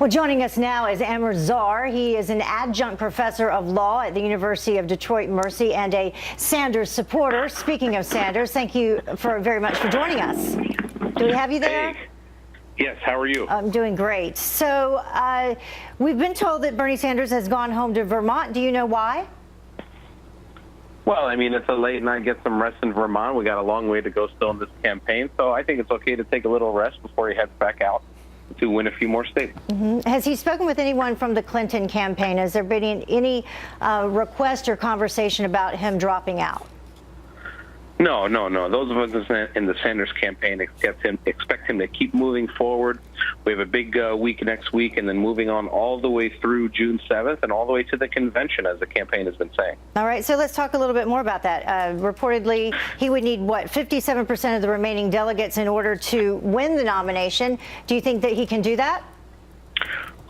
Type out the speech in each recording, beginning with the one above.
Well, joining us now is Amer Zahr. He is an adjunct professor of law at the University of Detroit Mercy and a Sanders supporter. Speaking of Sanders, thank you very much for joining us. Do we have you there? Hey. Yes, how are you? I'm doing great. So we've been told that Bernie Sanders has gone home to Vermont. Do you know why? Well, I mean, it's a late night, get some rest in Vermont. We got a long way to go still in this campaign, so I think it's okay to take a little rest before he heads back out to win a few more states. Has he spoken with anyone from the Clinton campaign? Has there been any request or conversation about him dropping out? No. Those of us in the Sanders campaign expect him to keep moving forward. We have a big week next week, and then moving on all the way through June 7th and all the way to the convention, as the campaign has been saying. All right, so let's talk a little bit more about that. Reportedly, he would need, what, 57% of the remaining delegates in order to win the nomination. Do you think that he can do that?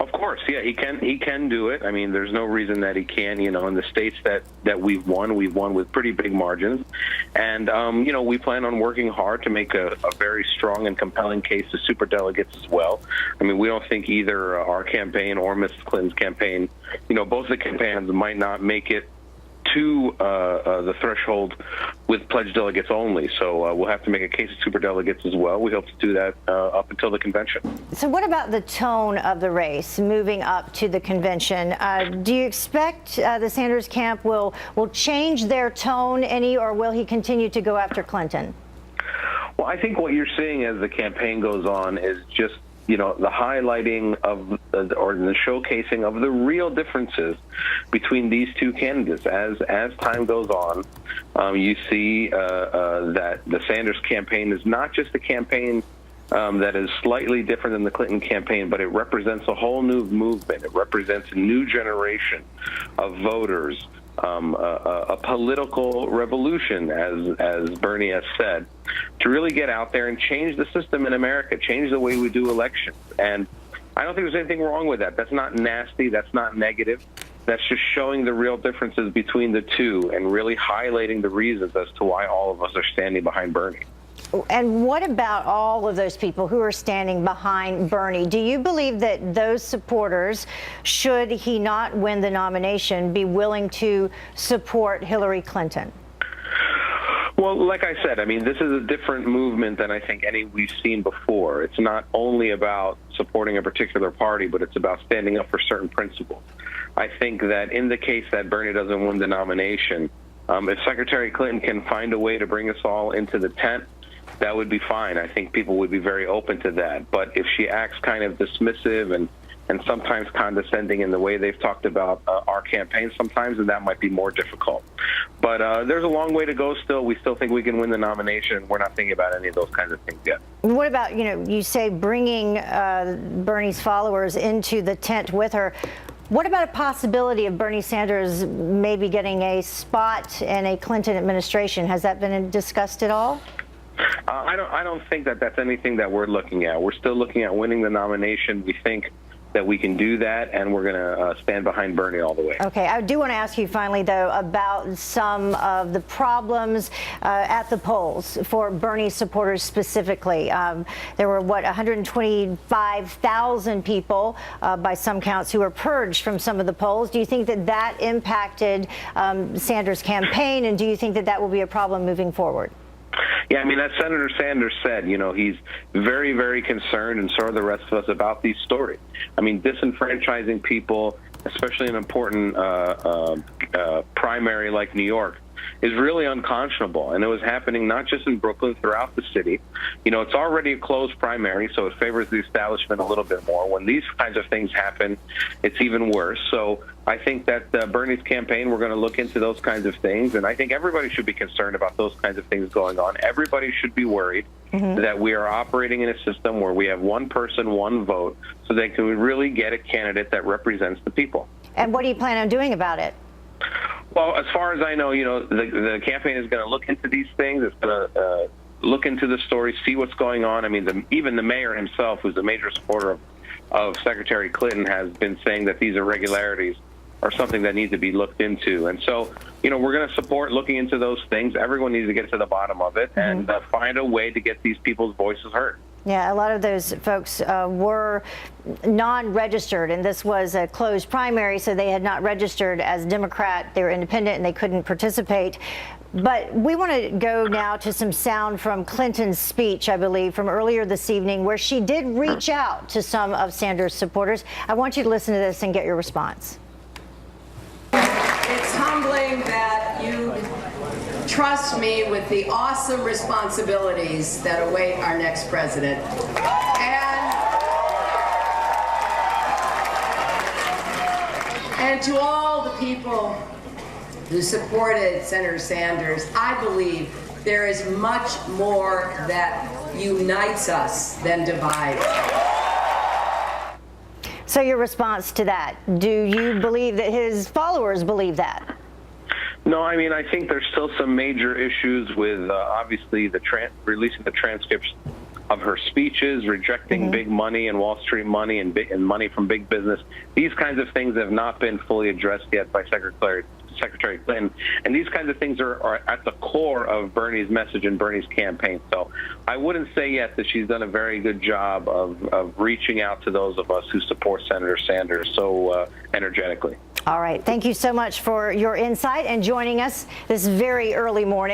Of course, yeah, he can do it. I mean, there's no reason that he can't. You know, in the states that we've won with pretty big margins. And, you know, we plan on working hard to make a very strong and compelling case to superdelegates as well. I mean, we don't think either our campaign or Mrs. Clinton's campaign, you know, both the campaigns might not make it to the threshold with pledged delegates only. So we'll have to make a case of superdelegates as well. We hope to do that up until the convention. So what about the tone of the race moving up to the convention? Do you expect the Sanders camp will change their tone any, or will he continue to go after Clinton? Well, I think what you're seeing as the campaign goes on is just, you know, the highlighting of or the showcasing of the real differences between these two candidates. As time goes on, you see that the Sanders campaign is not just a campaign that is slightly different than the Clinton campaign, but it represents a whole new movement. It represents a new generation of voters, a political revolution, as Bernie has said, to really get out there and change the system in America, change the way we do elections. And I don't think there's anything wrong with that. That's not nasty. That's not negative. That's just showing the real differences between the two and really highlighting the reasons as to why all of us are standing behind Bernie. And what about all of those people who are standing behind Bernie? Do you believe that those supporters, should he not win the nomination, be willing to support Hillary Clinton? Well, like I said, I mean, this is a different movement than I think any we've seen before. It's not only about supporting a particular party, but it's about standing up for certain principles. I think that in the case that Bernie doesn't win the nomination, if Secretary Clinton can find a way to bring us all into the tent, that would be fine. I think people would be very open to that. But if she acts kind of dismissive and sometimes condescending in the way they've talked about our campaign sometimes, then that might be more difficult. But there's a long way to go still. We still think we can win the nomination. We're not thinking about any of those kinds of things yet. What about, you know, you say bringing Bernie's followers into the tent with her. What about a possibility of Bernie Sanders maybe getting a spot in a Clinton administration? Has that been discussed at all? I don't think that that's anything that we're looking at. We're still looking at winning the nomination. We think that we can do that, and we're going to stand behind Bernie all the way. Okay. I do want to ask you finally, though, about some of the problems at the polls for Bernie supporters specifically. There were, what, 125,000 people, by some counts, who were purged from some of the polls. Do you think that that impacted Sanders' campaign, and do you think that that will be a problem moving forward? Yeah, I mean, as Senator Sanders said, you know, he's very, very concerned, and so are the rest of us, about these stories. I mean, disenfranchising people, especially an important primary like New York, is really unconscionable. And it was happening not just in Brooklyn, throughout the city. You know, it's already a closed primary, so it favors the establishment a little bit more. When these kinds of things happen, it's even worse. So I think that Bernie's campaign, we're going to look into those kinds of things. And I think everybody should be concerned about those kinds of things going on. Everybody should be worried that we are operating in a system where we have one person, one vote, so they can really get a candidate that represents the people. And what do you plan on doing about it? Well, as far as I know, you know, the campaign is going to look into these things. It's going to look into the story, see what's going on. I mean, even the mayor himself, who's a major supporter of Secretary Clinton, has been saying that these irregularities are something that needs to be looked into. And so, you know, we're going to support looking into those things. Everyone needs to get to the bottom of it and find a way to get these people's voices heard. Yeah, a lot of those folks were non-registered, and this was a closed primary, so they had not registered as Democrat. They were independent, and they couldn't participate. But we want to go now to some sound from Clinton's speech, I believe, from earlier this evening, where she did reach out to some of Sanders' supporters. I want you to listen to this and get your response. It's humbling that you trust me with the awesome responsibilities that await our next president. And to all the people who supported Senator Sanders, I believe there is much more that unites us than divides. So your response to that, do you believe that his followers believe that? No, I mean, I think there's still some major issues with obviously releasing the transcripts of her speeches, rejecting big money and Wall Street money and money from big business. These kinds of things have not been fully addressed yet by Secretary Clinton, and these kinds of things are at the core of Bernie's message and Bernie's campaign. So I wouldn't say yet that she's done a very good job of reaching out to those of us who support Senator Sanders so energetically. All right. Thank you so much for your insight and joining us this very early morning.